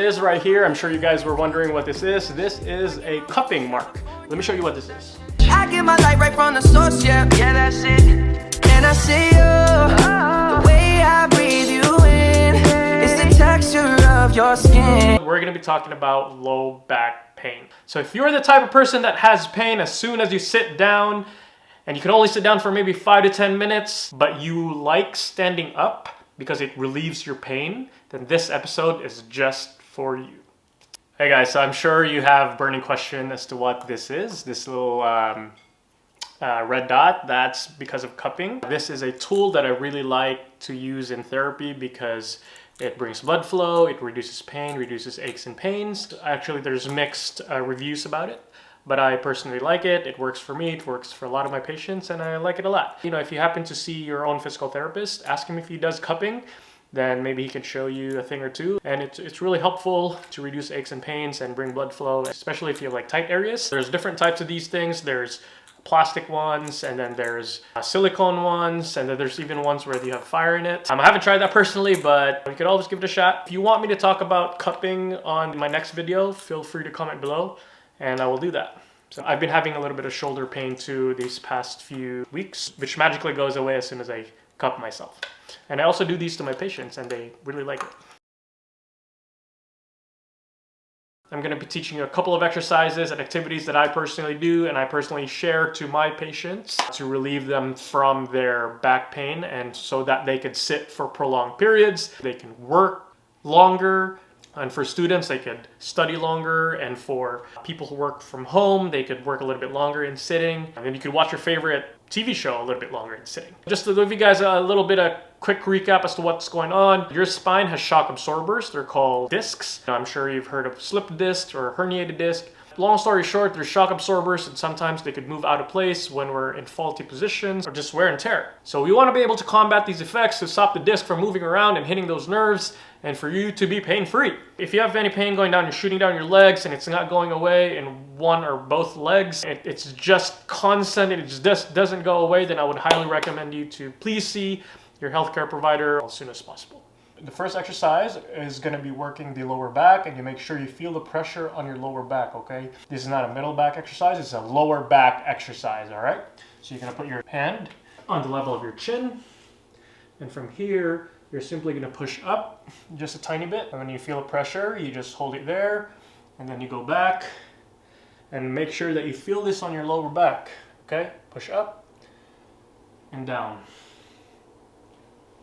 This is right here. I'm sure you guys were wondering what this is. This is a cupping mark. Let me show you what this is. I get my light right from the source, yeah, that's it. And I see you, the way I breathe you in, it's the texture of your skin. We're gonna be talking about low back pain. So if you're the type of person that has pain as soon as you sit down, and you can only sit down for maybe 5 to 10 minutes, but you like standing up because it relieves your pain, then this episode is just for you. Hey guys, so I'm sure you have a burning question as to what this is. This little red dot, that's because of cupping. This is a tool that I really like to use in therapy because it brings blood flow, it reduces pain, reduces aches and pains. Actually, there's mixed reviews about it, but I personally like it. It works for me, it works for a lot of my patients, and I like it a lot. You know, if you happen to see your own physical therapist, ask him if he does cupping, then maybe he can show you a thing or two. And it's really helpful to reduce aches and pains and bring blood flow, especially if you have like tight areas. There's different types of these things. There's plastic ones, and then there's silicone ones, and then there's even ones where you have fire in it. I haven't tried that personally, but you could always give it a shot. If you want me to talk about cupping on my next video, feel free to comment below, and I will do that. So I've been having a little bit of shoulder pain too these past few weeks, which magically goes away as soon as I cup myself. And I also do these to my patients, and they really like it. I'm going to be teaching you a couple of exercises and activities that I personally do and I personally share to my patients to relieve them from their back pain, and so that they could sit for prolonged periods, they can work longer, and for students they could study longer, and for people who work from home they could work a little bit longer in sitting, and then you could watch your favorite TV show a little bit longer in sitting. Just to give you guys a little bit of quick recap as to what's going on. Your spine has shock absorbers. They're called discs. I'm sure you've heard of slipped disc or herniated disc. Long story short, there's shock absorbers, and sometimes they could move out of place when we're in faulty positions or just wear and tear. So we want to be able to combat these effects to stop the disc from moving around and hitting those nerves, and for you to be pain-free. If you have any pain going down, you're shooting down your legs and it's not going away in one or both legs, it's just constant and it just doesn't go away, then I would highly recommend you to please see your healthcare provider as soon as possible. The first exercise is going to be working the lower back, and you make sure you feel the pressure on your lower back, okay? This is not a middle back exercise, it's a lower back exercise, all right? So you're going to put your hand on the level of your chin, and from here, you're simply going to push up just a tiny bit. And when you feel the pressure, you just hold it there, and then you go back, and make sure that you feel this on your lower back, okay? Push up and down.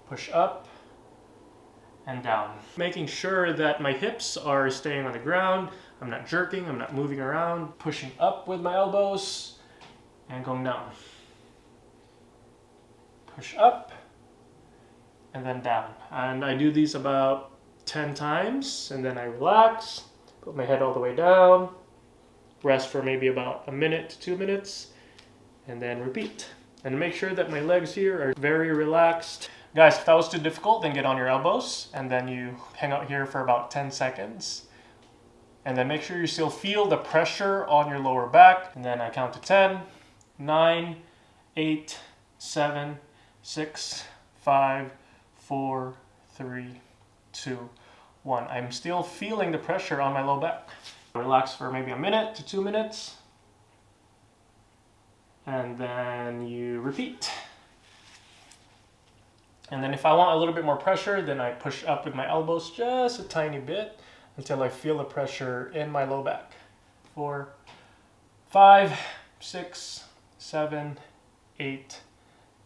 Push up and down. Making sure that my hips are staying on the ground. I'm not jerking, I'm not moving around. Pushing up with my elbows and going down. Push up and then down. And I do these about 10 times, and then I relax, put my head all the way down, rest for maybe about a minute to 2 minutes, and then repeat. And make sure that my legs here are very relaxed. Guys, if that was too difficult, then get on your elbows, and then you hang out here for about 10 seconds. And then make sure you still feel the pressure on your lower back. And then I count to 10, 9, 8, 7, 6, 5, 4, 3, 2, 1. I'm still feeling the pressure on my low back. Relax for maybe a minute to 2 minutes. And then you repeat. And then if I want a little bit more pressure, then I push up with my elbows just a tiny bit until I feel the pressure in my low back. 4, 5, 6, 7, 8,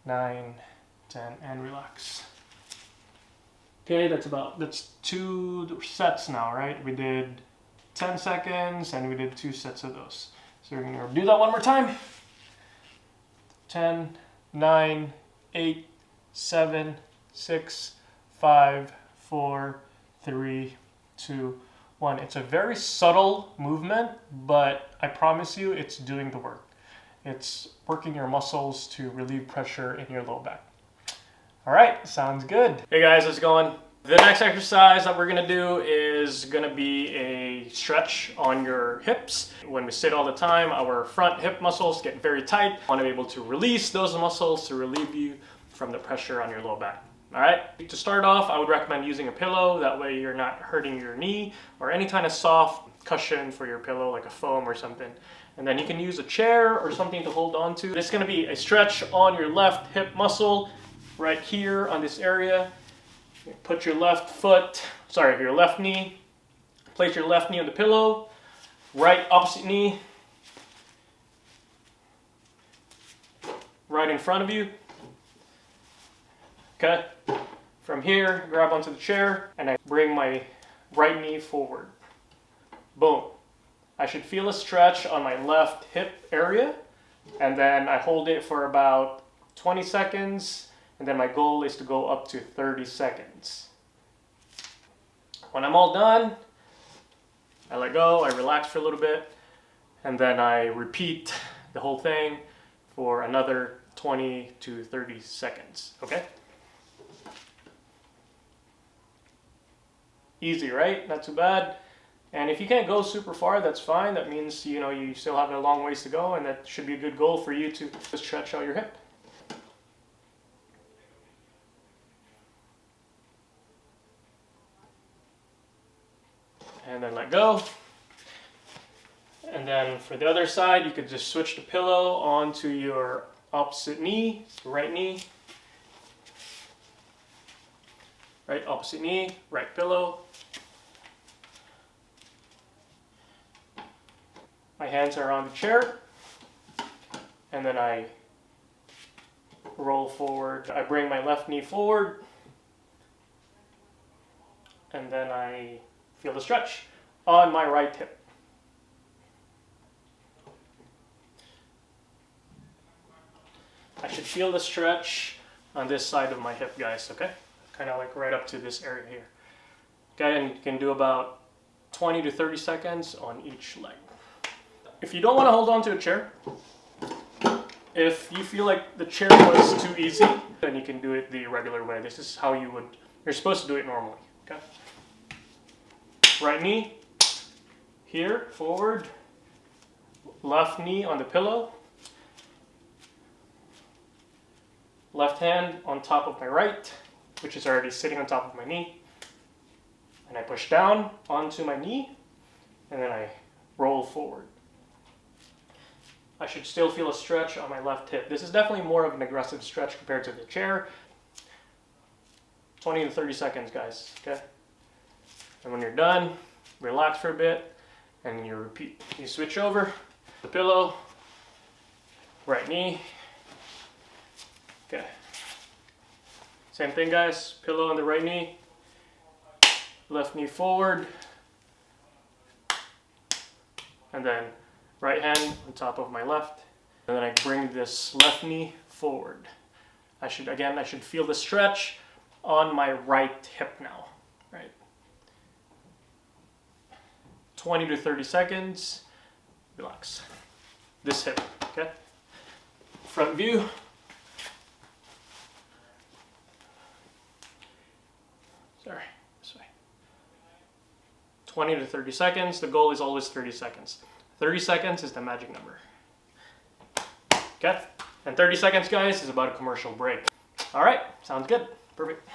9, 10, and relax. Okay, that's 2 sets now, right? We did 10 seconds and we did 2 sets of those. So we're gonna do that one more time. 10, 9, 8, 7, 6, 5, 4, 3, 2, 1. It's a very subtle movement, but I promise you it's doing the work. It's working your muscles to relieve pressure in your low back. All right, sounds good. Hey guys, how's it going? The next exercise that we're gonna do is gonna be a stretch on your hips. When we sit all the time, our front hip muscles get very tight. You wanna be able to release those muscles to relieve you from the pressure on your low back. All right, to start off, I would recommend using a pillow. That way you're not hurting your knee or any kind of soft cushion for your pillow, like a foam or something. And then you can use a chair or something to hold on to. It's gonna be a stretch on your left hip muscle right here on this area. Put your your left knee, place your left knee on the pillow, right opposite knee, right in front of you. Okay, from here, grab onto the chair, and I bring my right knee forward. Boom. I should feel a stretch on my left hip area, and then I hold it for about 20 seconds, and then my goal is to go up to 30 seconds. When I'm all done, I let go, I relax for a little bit, and then I repeat the whole thing for another 20 to 30 seconds, okay? Easy, right? Not too bad. And if you can't go super far, that's fine. That means, you still have a long ways to go, and that should be a good goal for you to stretch out your hip. And then let go. And then for the other side, you could just switch the pillow onto your opposite knee, right knee. Right opposite knee, right pillow. My hands are on the chair, and then I roll forward. I bring my left knee forward, and then I feel the stretch on my right hip. I should feel the stretch on this side of my hip, guys, okay? Kind of like right up to this area here. Okay, and you can do about 20 to 30 seconds on each leg. If you don't want to hold on to a chair, if you feel like the chair was too easy, then you can do it the regular way. This is how you're supposed to do it normally, okay? Right knee, here, forward. Left knee on the pillow. Left hand on top of my right, which is already sitting on top of my knee. And I push down onto my knee, and then I roll forward. I should still feel a stretch on my left hip. This is definitely more of an aggressive stretch compared to the chair. 20 to 30 seconds, guys, okay? And when you're done, relax for a bit, and you repeat. You switch over, the pillow, right knee. Okay. Same thing, guys. Pillow on the right knee, left knee forward, and then right hand on top of my left, and then I bring this left knee forward. I should feel the stretch on my right hip now, right? 20 to 30 seconds, relax. This hip, okay? Front view. Sorry, this way. 20 to 30 seconds, the goal is always 30 seconds. 30 seconds is the magic number. Okay? And 30 seconds, guys, is about a commercial break. All right, sounds good. Perfect.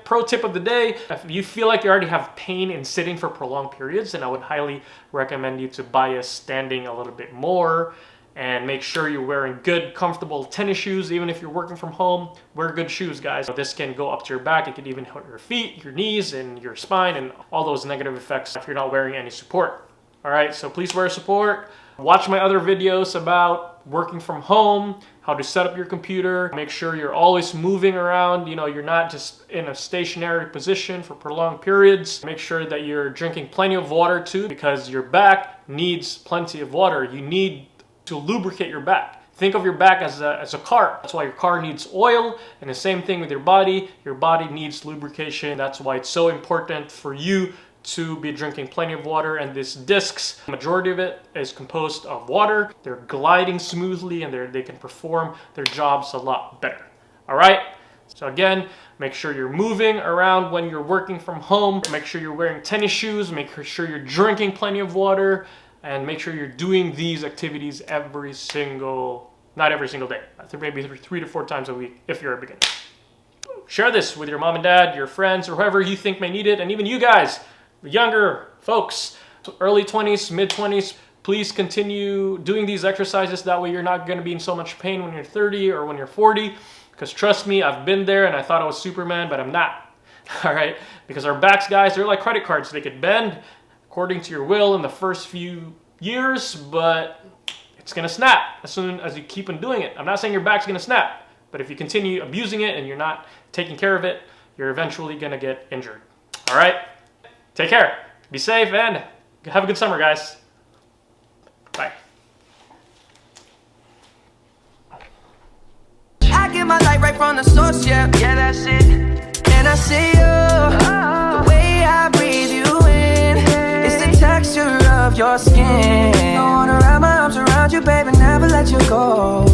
Pro tip of the day, if you feel like you already have pain in sitting for prolonged periods, then I would highly recommend you to bias standing a little bit more, and make sure you're wearing good, comfortable tennis shoes. Even if you're working from home, wear good shoes, guys. This can go up to your back. It can even hurt your feet, your knees, and your spine, and all those negative effects if you're not wearing any support. All right, so please wear support. Watch my other videos about working from home, how to set up your computer. Make sure you're always moving around. You're not just in a stationary position for prolonged periods. Make sure that you're drinking plenty of water too, because your back needs plenty of water. You need to lubricate your back. Think of your back as a car. That's why your car needs oil, and the same thing with your body. Your body needs lubrication. That's why it's so important for you to be drinking plenty of water. And these discs, the majority of it is composed of water. They're gliding smoothly, and they can perform their jobs a lot better. All right? So again, make sure you're moving around when you're working from home. Make sure you're wearing tennis shoes. Make sure you're drinking plenty of water. And make sure you're doing these activities every single Not every single day. I think maybe 3 to 4 times a week if you're a beginner. Share this with your mom and dad, your friends, or whoever you think may need it, and even you guys, younger folks, early 20s, mid 20s. Please continue doing these exercises. That way you're not going to be in so much pain when you're 30 or when you're 40. Because trust me, I've been there and I thought I was Superman, but I'm not. All right? Because our backs, guys, they're like credit cards. They could bend according to your will in the first few years, but it's going to snap as soon as you keep on doing it. I'm not saying your back's going to snap, but if you continue abusing it and you're not taking care of it, you're eventually going to get injured. All right? Take care. Be safe and have a good summer, guys. Bye. I get my light right from the source, yeah, that's it. And I see you, the way I breathe you in, it's the texture of your skin. I wanna wrap my arms around you, baby, never let you go.